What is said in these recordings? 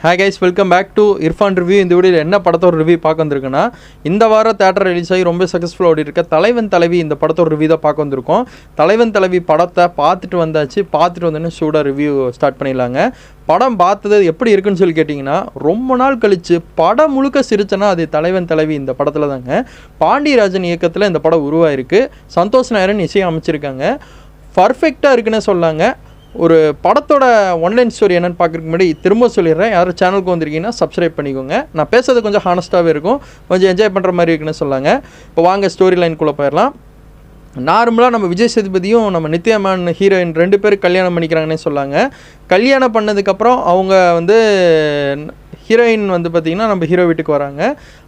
Hi guys, welcome back to Irfan review. இந்த வீடியோவில் என்ன படத்தோட ரிவ்யூ பார்க்க வந்திருக்குன்னா, இந்த வாரம் தேட்டர் ரிலீஸ் ஆகி ரொம்ப சக்ஸஸ்ஃபுல்லாக ஓடி இருக்க தலைவன் தலைவி இந்த படத்தோட ரிவ்யூ தான் பார்க்க வந்திருக்கோம். தலைவன் தலைவி படத்தை பார்த்துட்டு வந்தோன்னே சூடாக ரிவ்யூ ஸ்டார்ட் பண்ணிடலாங்க. படம் பார்த்தது எப்படி இருக்குன்னு சொல்லி கேட்டிங்கன்னா, ரொம்ப நாள் கழித்து படம் முழுக்க சிரிச்சனா அது தலைவன் தலைவி இந்த படத்தில் தாங்க. பாண்டியராஜன் இயக்கத்தில் இந்த படம் உருவாயிருக்கு. சந்தோஷ் நாயரன் இசையை அமைச்சிருக்காங்க. பர்ஃபெக்டாக இருக்குன்னு சொல்லாங்க. ஒரு படத்தோட ஒன்லைன் ஸ்டோரி என்னென்னு பார்க்குறதுக்கு முன்னாடி திரும்ப சொல்லிடுறேன். யாரும் சேனலுக்கு வந்திருக்கீங்கன்னா சப்ஸ்கிரைப் பண்ணிக்கோங்க. நான் பேசுறது கொஞ்சம் ஹானஸ்ட்டாகவே இருக்கும், கொஞ்சம் என்ஜாய் பண்ணுற மாதிரி இருக்குன்னு சொல்லாங்க. இப்போ வாங்க ஸ்டோரி லைனுக்குள்ளே போயிடலாம். நார்மலாக நம்ம விஜய் சேதுபதியும் நம்ம நித்யா மேனன் ஹீரோயின் 2 பேர் கல்யாணம் பண்ணிக்கிறாங்கன்னே சொல்லாங்க. கல்யாணம் பண்ணதுக்கப்புறம் அவங்க ஹீரோயின் பார்த்திங்கன்னா நம்ம ஹீரோ வீட்டுக்கு வராங்க.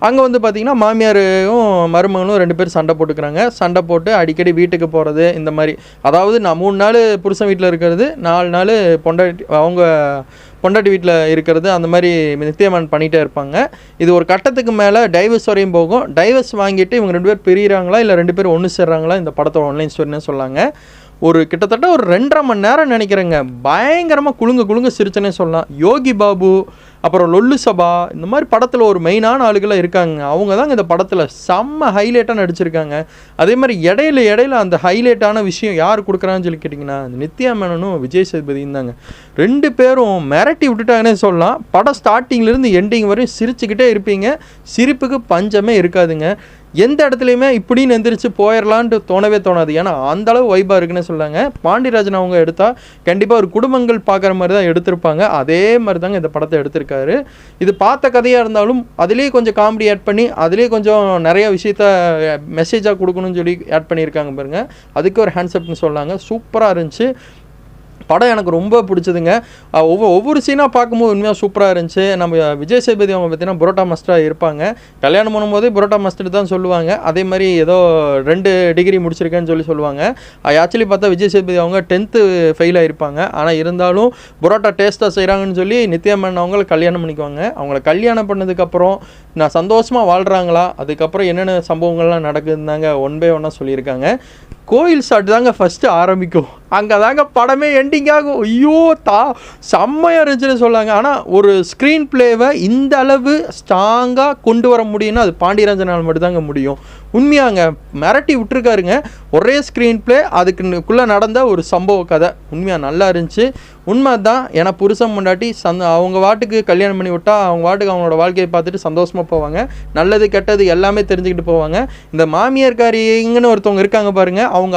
அங்கே பார்த்திங்கன்னா மாமியாரும் மருமகனும் 2 பேர் சண்டை போட்டுக்கிறாங்க. சண்டை போட்டு அடிக்கடி வீட்டுக்கு போகிறது இந்த மாதிரி. அதாவது நான் 3 நாள் புருஷன் வீட்டில் இருக்கிறது, 4 நாள் பொண்டாட்டி வீட்டில் இருக்கிறது, அந்த மாதிரி நித்தியமன் பண்ணிகிட்டே இருப்பாங்க. இது ஒரு கட்டத்துக்கு மேலே டைவர்ஸ் வரையும் போகும். டைவர்ஸ் வாங்கிட்டு இவங்க 2 பேர் பிரிகிறாங்களா இல்லை 2 பேர் ஒன்று சேர்றாங்களா இந்த படத்தோட ஆன்லைன் ஸ்டோரின்னு சொல்லாங்க. கிட்டத்தட்ட ஒரு 2.5 மணி நேரம் நினைக்கிறேங்க. பயங்கரமாக குலுங்க சிரிச்சனே சொல்லலாம். யோகி பாபு, அப்புறம் லொல்லு சபா, இந்த மாதிரி படத்தில் ஒரு மெயினான ஆளுகளாக இருக்காங்க. அவங்க தாங்க இந்த படத்தில் செம்ம ஹைலைட்டாக நடிச்சிருக்காங்க. அதே மாதிரி இடையில அந்த ஹைலைட்டான விஷயம் யார் கொடுக்குறான்னு சொல்லி கேட்டிங்கன்னா, நித்யா மேனனும் விஜய் சேதுபதியும் தாங்க. 2 பேரும் மிரட்டி விட்டுட்டாங்கன்னே சொல்லலாம். படம் ஸ்டார்டிங்லேருந்து எண்டிங் வரையும் சிரிச்சுக்கிட்டே இருப்பீங்க. சிரிப்புக்கு பஞ்சமே இருக்காதுங்க. எந்த இடத்துலையுமே இப்படின்னு எந்திரிச்சு போயிடலான்ட்டு தோணவே தோணாது. ஏன்னா அந்தளவு வைப்பாக இருக்குன்னு சொல்லாங்க. பாண்டியராஜன் அவங்க எடுத்தால் கண்டிப்பாக ஒரு குடும்பங்கள் பார்க்குற மாதிரி தான் எடுத்திருப்பாங்க. அதே மாதிரி தாங்க இந்த படத்தை எடுத்திருக்காரு. இது பார்த்த கதையாக இருந்தாலும் அதுலேயே கொஞ்சம் காமெடி ஆட் பண்ணி அதுலேயே கொஞ்சம் நிறைய விஷயத்த மெசேஜாக கொடுக்கணும்னு சொல்லி ஆட் பண்ணியிருக்காங்க பாருங்கள். அதுக்கு ஒரு ஹேண்ட்ஸ்அப்னு சொன்னாங்க. சூப்பராக இருந்துச்சு படம். எனக்கு ரொம்ப பிடிச்சதுங்க. ஒவ்வொரு சீனாக பார்க்கும்போது உண்மையாக சூப்பராக இருந்துச்சு. நம்ம விஜய் சேதுபதி அவங்க பார்த்தீங்கன்னா புரோட்டா மாஸ்டராக இருப்பாங்க. கல்யாணம் பண்ணும்போதே புரோட்டா மாஸ்டர் தான் சொல்லுவாங்க. அதே மாதிரி ஏதோ 2 டிகிரி முடிச்சிருக்கேன்னு சொல்லுவாங்க. ஆக்சுவலி பார்த்தா விஜய் சேதுபதி அவங்க 10th ஃபெயில் ஆகிருப்பாங்க. ஆனால் இருந்தாலும் புரோட்டா டேஸ்ட்டாக செய்கிறாங்கன்னு சொல்லி நித்யா மேனன் அவங்கள கல்யாணம் பண்ணிக்குவாங்க. அவங்கள கல்யாணம் பண்ணதுக்கப்புறம் நான் சந்தோஷமாக வாழ்கிறாங்களா, அதுக்கப்புறம் என்னென்ன சம்பவங்கள்லாம் நடக்குதுந்தாங்க ஒன் பை ஒன்னாக சொல்லியிருக்காங்க. கோயில் ஷாட் தாங்க ஃபஸ்ட்டு ஆரம்பிக்கும். அங்கே தாங்க படமே எண்டிங் ஆகும். ஐயோ செம்மையாக இருந்துச்சுன்னு சொல்லாங்க. ஆனால் ஒரு ஸ்க்ரீன் பிளேவை இந்த அளவு ஸ்ட்ராங்காக கொண்டு வர முடியும்னா அது பாண்டியராஜனால் மட்டும்தாங்க முடியும். உண்மையாங்க மிரட்டி விட்டுருக்காருங்க. ஒரே ஸ்க்ரீன் பிளே, அதுக்குள்ளே நடந்த ஒரு சம்பவ கதை உண்மையாக நல்லா இருந்துச்சு. உண்மை தான். ஏன்னா புருஷன் முன்னாடி அவங்க வாட்டுக்கு கல்யாணம் பண்ணி விட்டால் அவங்க வாட்டுக்கு அவங்களோட வாழ்க்கையை பார்த்துட்டு சந்தோஷமாக போவாங்க. நல்லது கெட்டது எல்லாமே தெரிஞ்சுக்கிட்டு போவாங்க. இந்த மாமியார்காரிங்கன்னு ஒருத்தவங்க இருக்காங்க பாருங்கள். அவங்க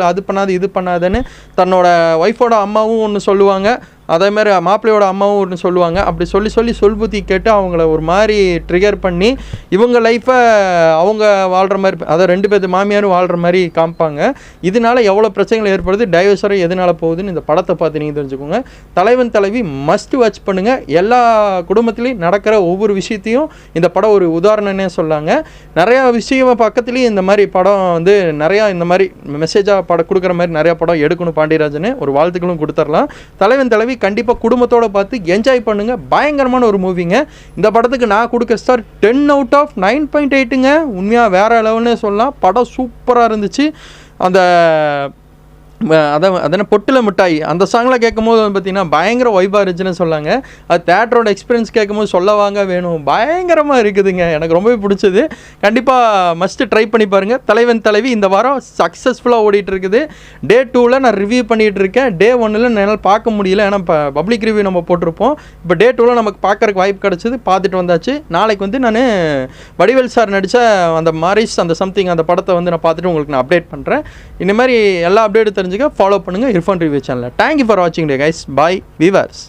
அது பண்ணாது இது பண்ணாதுன்னு தன்னோட ஒய்ஃபோட அம்மாவும் ஒன்று சொல்லுவாங்க. அதேமாதிரி மாப்பிள்ளையோட அம்மாவும் ஒன்று சொல்லுவாங்க. அப்படி சொல்லி சொல்புத்தி கேட்டு அவங்கள ஒரு மாதிரி ட்ரிகர் பண்ணி இவங்க லைஃப்பை அவங்க வாழ்கிற மாதிரி, அதை 2 பேர் மாமியாரும் வாழ்கிற மாதிரி காமிப்பாங்க. இதனால எவ்வளோ பிரச்சனைகள் ஏற்படுது, டைவர்ஸ் வரை எதனால் போகுதுன்னு இந்த படத்தை பார்த்து நீங்கள் தெரிஞ்சுக்கோங்க. தலைவன் தலைவி மஸ்ட் வாட்ச் பண்ணுங்கள். எல்லா குடும்பத்துலேயும் நடக்கிற ஒவ்வொரு விஷயத்தையும் இந்த படம் ஒரு உதாரணன்னே சொல்லாங்க. நிறையா விஷயம் பக்கத்துலேயும் இந்த மாதிரி படம் நிறையா இந்த மாதிரி மெசேஜாக படம் கொடுக்குற மாதிரி நிறையா படம் எடுக்கணும் பாண்டியராஜன். ஒரு வாழ்த்துக்களும் கொடுத்துடலாம். தலைவன் தலைவி கண்டிப்பாக குடும்பத்தோடு பார்த்து என்ஜாய் பண்ணுங்கள். பயங்கரமான ஒரு மூவிங்க. இந்த படத்துக்கு நான் கொடுக்க ஸ்டார் 10 out of 9.8ங்க. உண்மையாக வேறு லெவல்னே சொல்லலாம். படம் சூப்பராக இருந்துச்சு. அதனால் பொட்டில் மிட்டாய் அந்த சாங்லாம் கேட்கும்போது பார்த்திங்கன்னா பயங்கர வைபாக இருந்துச்சுன்னு சொல்லாங்க. அது தேட்டரோட எக்ஸ்பீரியன்ஸ் கேட்கும்போது சொல்லவாங்க வேணும். பயங்கரமாக இருக்குதுங்க. எனக்கு ரொம்பவே பிடிச்சது. கண்டிப்பாக மஸ்ட்டு ட்ரை பண்ணி பாருங்கள். தலைவன் தலைவி இந்த வாரம் சக்ஸஸ்ஃபுல்லாக ஓடிட்டு இருக்குது. Day 2ல் நான் ரிவ்யூ பண்ணிகிட்டு இருக்கேன். Day 1ல் என்னால் பார்க்க முடியல, ஏன்னா இப்போ பப்ளிக் ரிவ்யூ நம்ம போட்டிருப்போம். இப்போ Day 2ல் நமக்கு பார்க்குறக்கு வாய்ப்பு கிடச்சிது, பார்த்துட்டு வந்தாச்சு. நாளைக்கு நான் வடிவேல் சார் நடித்த அந்த மாரிஸ் அந்த சம்திங் அந்த படத்தை நான் பார்த்துட்டு உங்களுக்கு நான் அப்டேட் பண்ணுறேன். இந்த மாதிரி எல்லா அப்டேட்டும் தெரிஞ்சுக்க ஃபாலோ பண்ணுங்கள் இர்ஃபான் ரிவ்யூ சேனலில். தேங்க்யூ ஃபார் வாட்சிங் டே கைஸ். பாய் வீவர்ஸ்.